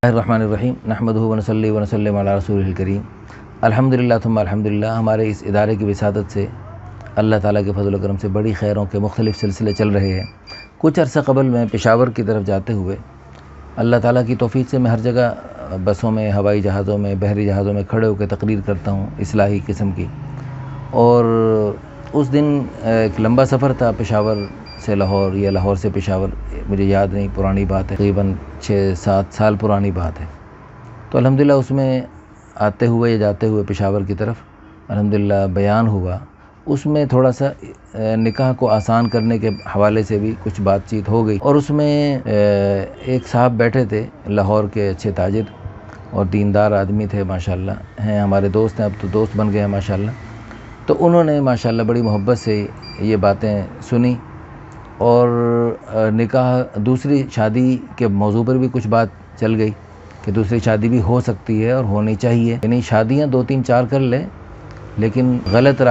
الرحمن نحمدہ ونصلی ونسلم علی رسولہ الکریم۔ الحمدللہ ثم الحمدللہ، ہمارے اس ادارے کی وسادت سے اللہ تعالیٰ کے فضل و کرم سے بڑی خیروں کے مختلف سلسلے چل رہے ہیں۔ کچھ عرصہ قبل میں پشاور کی طرف جاتے ہوئے اللہ تعالیٰ کی توفیق سے میں ہر جگہ بسوں میں، ہوائی جہازوں میں، بحری جہازوں میں کھڑے ہو کے تقریر کرتا ہوں اصلاحی قسم کی، اور اس دن ایک لمبا سفر تھا پشاور سے لاہور یا لاہور سے پشاور، مجھے یاد نہیں، پرانی بات ہے، تقریباً 6-7 سال پرانی بات ہے۔ تو الحمدللہ اس میں آتے ہوئے یا جاتے ہوئے پشاور کی طرف الحمدللہ بیان ہوا، اس میں تھوڑا سا نکاح کو آسان کرنے کے حوالے سے بھی کچھ بات چیت ہو گئی، اور اس میں ایک صاحب بیٹھے تھے لاہور کے، اچھے تاجر اور دیندار آدمی تھے، ماشاءاللہ ہیں، ہمارے دوست ہیں، اب تو دوست بن گئے ہیں ماشاءاللہ۔ تو انہوں نے ماشاءاللہ بڑی محبت سے یہ باتیں سنی، اور نکاح دوسری شادی کے موضوع پر بھی کچھ بات چل گئی کہ دوسری شادی بھی ہو سکتی ہے اور ہونی چاہیے، یعنی شادیاں 2-3-4 کر لیں لیکن غلط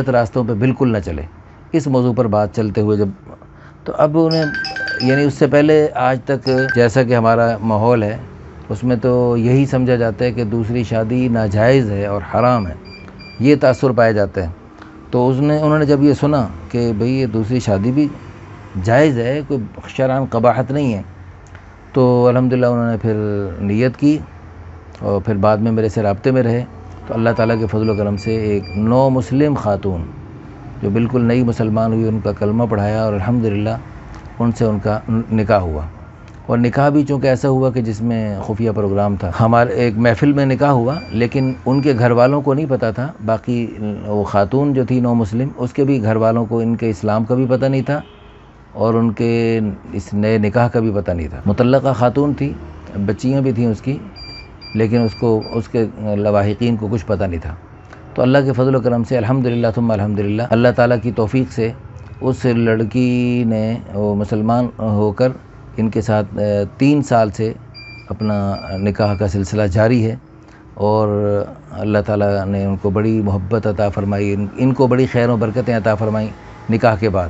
راستوں پہ بالکل نہ چلے، اس موضوع پر بات چلتے ہوئے تو اب انہیں، یعنی اس سے پہلے آج تک جیسا کہ ہمارا ماحول ہے اس میں تو یہی سمجھا جاتا ہے کہ دوسری شادی ناجائز ہے اور حرام ہے، یہ تاثر پایا جاتا ہے۔ تو انہوں نے جب یہ سنا کہ بھئی یہ دوسری شادی بھی جائز ہے، کوئی شرعاً قباحت نہیں ہے، تو الحمدللہ انہوں نے پھر نیت کی اور پھر بعد میں میرے سے رابطے میں رہے۔ تو اللہ تعالیٰ کے فضل و کرم سے ایک نو مسلم خاتون جو بالکل نئی مسلمان ہوئی، ان کا کلمہ پڑھایا، اور الحمدللہ ان سے ان کا نکاح ہوا۔ اور نکاح بھی چونکہ ایسا ہوا کہ جس میں خفیہ پروگرام تھا، ہمارے ایک محفل میں نکاح ہوا، لیکن ان کے گھر والوں کو نہیں پتہ تھا، باقی وہ خاتون جو تھی نو مسلم، اس کے بھی گھر والوں کو ان کے اسلام کا بھی پتہ نہیں تھا اور ان کے اس نئے نکاح کا بھی پتہ نہیں تھا۔ مطلقہ خاتون تھی، بچیاں بھی تھیں اس کی، لیکن اس کے لواحقین کو کچھ پتہ نہیں تھا۔ تو اللہ کے فضل و کرم سے الحمدللہ ثم الحمدللہ، اللہ تعالیٰ کی توفیق سے اس لڑکی نے وہ مسلمان ہو کر ان کے ساتھ 3 سال سے اپنا نکاح کا سلسلہ جاری ہے، اور اللہ تعالیٰ نے ان کو بڑی محبت عطا فرمائی، ان کو بڑی خیر و برکتیں عطا فرمائیں نکاح کے بعد۔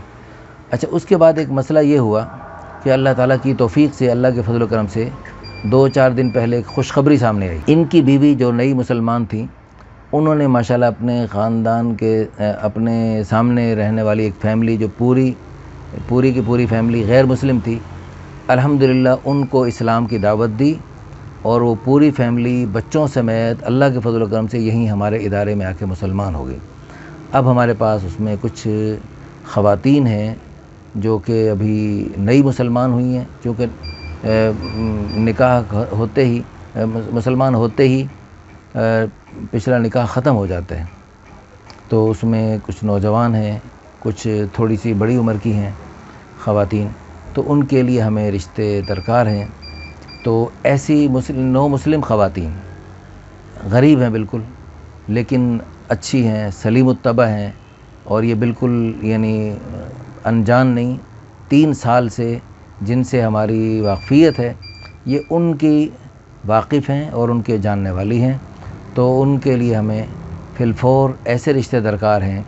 اچھا، اس کے بعد ایک مسئلہ یہ ہوا کہ اللہ تعالیٰ کی توفیق سے، اللہ کے فضل و کرم سے 2-4 دن پہلے ایک خوشخبری سامنے آئی۔ ان کی بیوی جو نئی مسلمان تھیں، انہوں نے ماشاءاللہ اپنے خاندان کے، اپنے سامنے رہنے والی ایک فیملی جو پوری کی پوری فیملی غیر مسلم تھی، الحمدللہ ان کو اسلام کی دعوت دی، اور وہ پوری فیملی بچوں سمیت اللہ کے فضل و کرم سے یہیں ہمارے ادارے میں آ کے مسلمان ہو گئی۔ اب ہمارے پاس اس میں کچھ خواتین ہیں جو کہ ابھی نئی مسلمان ہوئی ہیں، چونکہ نکاح ہوتے ہی، مسلمان ہوتے ہی پچھلا نکاح ختم ہو جاتا ہے، تو اس میں کچھ نوجوان ہیں، کچھ تھوڑی سی بڑی عمر کی ہیں خواتین، تو ان کے لیے ہمیں رشتے درکار ہیں۔ تو ایسی نو مسلم خواتین غریب ہیں بالکل، لیکن اچھی ہیں، سلیم الطبع ہیں، اور یہ بالکل یعنی انجان نہیں، 3 سال سے جن سے ہماری واقفیت ہے، یہ ان کی واقف ہیں اور ان کے جاننے والی ہیں۔ تو ان کے لیے ہمیں فی الفور ایسے رشتے درکار ہیں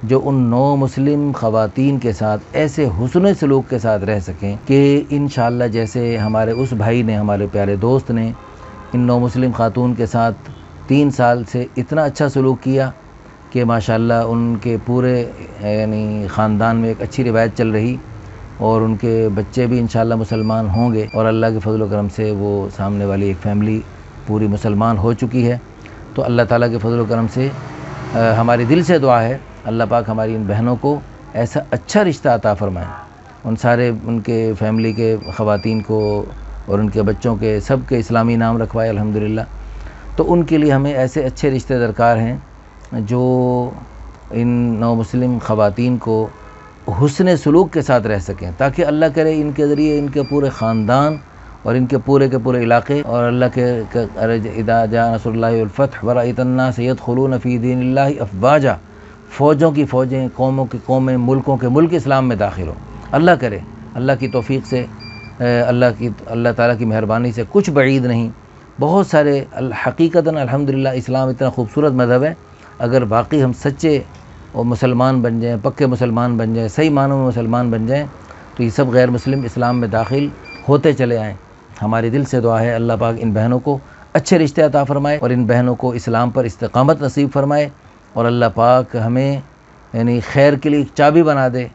جو ان نو مسلم خواتین کے ساتھ ایسے حسن سلوک کے ساتھ رہ سکیں کہ انشاءاللہ جیسے ہمارے اس بھائی نے، ہمارے پیارے دوست نے ان نو مسلم خاتون کے ساتھ 3 سال سے اتنا اچھا سلوک کیا کہ ماشاءاللہ ان کے پورے یعنی خاندان میں ایک اچھی روایت چل رہی، اور ان کے بچے بھی انشاءاللہ مسلمان ہوں گے، اور اللہ کے فضل و کرم سے وہ سامنے والی ایک فیملی پوری مسلمان ہو چکی ہے۔ تو اللہ تعالیٰ کے فضل و کرم سے ہماری دل سے دعا ہے، اللہ پاک ہماری ان بہنوں کو ایسا اچھا رشتہ عطا فرمائے، ان کے فیملی کے خواتین کو اور ان کے بچوں کے سب کے اسلامی نام رکھوائے الحمدللہ۔ تو ان کے لیے ہمیں ایسے اچھے رشتے درکار ہیں جو ان نو مسلم خواتین کو حسن سلوک کے ساتھ رہ سکیں، تاکہ اللہ کرے ان کے ذریعے ان کے پورے خاندان اور ان کے پورے علاقے، اور اللہ کے اذا جاء نصر اللہ والفتح ورأیت الناس یدخلون فی دین اللہ افواجا، فوجوں کی فوجیں، قوموں کی قومیں، ملکوں کے ملک اسلام میں داخل ہوں۔ اللہ کرے، اللہ کی توفیق سے، اللہ تعالیٰ کی مہربانی سے کچھ بعید نہیں، بہت سارے حقیقتاً الحمدللہ اسلام اتنا خوبصورت مذہب ہے، اگر واقعی ہم سچے اور مسلمان بن جائیں، پکے مسلمان بن جائیں، صحیح معنوں میں مسلمان بن جائیں، تو یہ سب غیر مسلم اسلام میں داخل ہوتے چلے آئیں۔ ہماری دل سے دعا ہے اللہ پاک ان بہنوں کو اچھے رشتے عطا فرمائے اور ان بہنوں کو اسلام پر استقامت نصیب فرمائے، اور اللہ پاک ہمیں یعنی خیر کے لیے چابی بنا دے،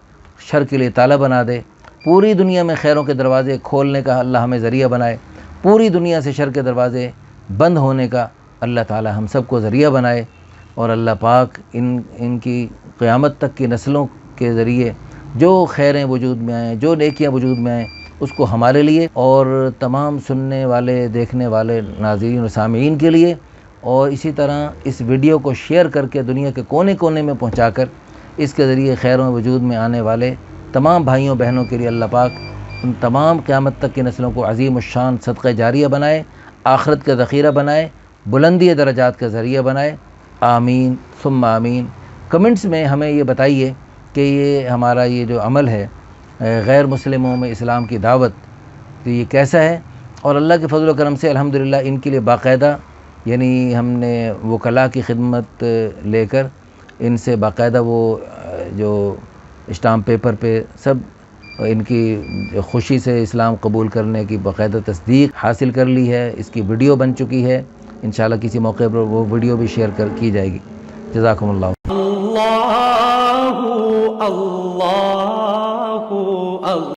شر کے لیے تالا بنا دے، پوری دنیا میں خیروں کے دروازے کھولنے کا اللہ ہمیں ذریعہ بنائے، پوری دنیا سے شر کے دروازے بند ہونے کا اللہ تعالی ہم سب کو ذریعہ بنائے، اور اللہ پاک ان کی قیامت تک کی نسلوں کے ذریعے جو خیریں وجود میں آئیں، جو نیکیاں وجود میں آئیں، اس کو ہمارے لیے اور تمام سننے والے، دیکھنے والے ناظرین و سامعین کے لیے، اور اسی طرح اس ویڈیو کو شیئر کر کے دنیا کے کونے کونے میں پہنچا کر اس کے ذریعے خیروں وجود میں آنے والے تمام بھائیوں بہنوں کے لیے اللہ پاک ان تمام قیامت تک کی نسلوں کو عظیم الشان صدقہ جاریہ بنائے، آخرت کا ذخیرہ بنائے، بلندی درجات کا ذریعہ بنائے، آمین ثم آمین۔ کمنٹس میں ہمیں یہ بتائیے کہ یہ ہمارا یہ جو عمل ہے غیر مسلموں میں اسلام کی دعوت، تو یہ کیسا ہے، اور اللہ کے فضل و کرم سے الحمدللہ ان کے لیے باقاعدہ یعنی ہم نے وکلاء کی خدمت لے کر ان سے باقاعدہ وہ جو اسٹامپ پیپر پہ سب ان کی خوشی سے اسلام قبول کرنے کی باقاعدہ تصدیق حاصل کر لی ہے، اس کی ویڈیو بن چکی ہے، انشاءاللہ کسی موقع پر وہ ویڈیو بھی شیئر کی جائے گی۔ جزاکم اللہ۔ اللہ اللہ